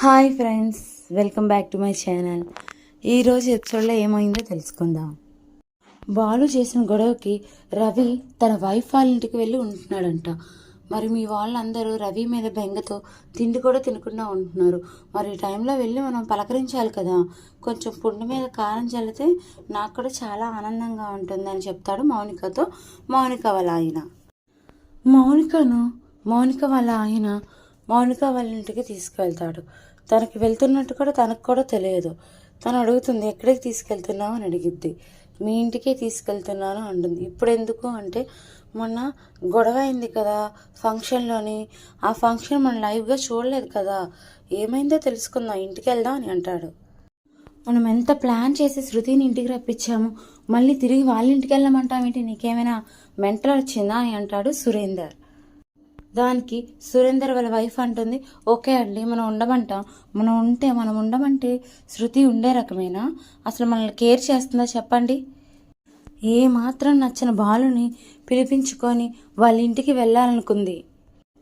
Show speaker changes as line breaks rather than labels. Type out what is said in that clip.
Hi friends, welcome back to my channel. ఈరోజు ఎపిసోడ్లో ఏమైందో తెలుసుకుందాం. బాలు చేసిన గొడవకి రవి తన వైఫ్ వాళ్ళ ఇంటికి వెళ్ళి ఉంటున్నాడంట. మరి మీ వాళ్ళందరూ రవి మీద బెంగతో తిండి కూడా తినకుండా ఉంటున్నారు. మరి ఈ టైంలో వెళ్ళి మనం పలకరించాలి కదా, కొంచెం పుండు మీద కారం చల్లితే నాకు కూడా చాలా ఆనందంగా ఉంటుంది అని చెప్తాడు మౌనికతో. మౌనిక వాళ్ళ ఆయన మౌనిక వాళ్ళ ఆయన మౌనిక వాళ్ళ ఇంటికి తీసుకువెళ్తాడు. తనకి వెళ్తున్నట్టు కూడా తనకు కూడా తెలియదు. తను అడుగుతుంది, ఎక్కడికి తీసుకెళ్తున్నావు అని అడిగిద్ది. మీ ఇంటికే తీసుకెళ్తున్నాను అంటుంది. ఇప్పుడు ఎందుకు అంటే, మొన్న గొడవ అయింది కదా ఫంక్షన్లోని, ఆ ఫంక్షన్ మనం లైవ్గా చూడలేదు కదా, ఏమైందో తెలుసుకుందాం, ఇంటికి వెళ్దాం అని అంటాడు. మనం ఎంత ప్లాన్ చేసి శృతిని ఇంటికి రప్పించాము, మళ్ళీ తిరిగి వాళ్ళ ఇంటికి వెళ్ళమంటామేంటి, నీకేమైనా మెంటల్ వచ్చిందా అని అంటాడు సురేందర్. దానికి సురేందర్ వాళ్ళ వైఫ్ అంటుంది, ఓకే అండి మనం ఉండమంటే శృతి ఉండే రకమేనా? అసలు మనల్ని కేర్ చేస్తుందా చెప్పండి? ఏ మాత్రం నచ్చిన బాలుని పిలిపించుకొని వాళ్ళ ఇంటికి వెళ్ళాలనుకుంది.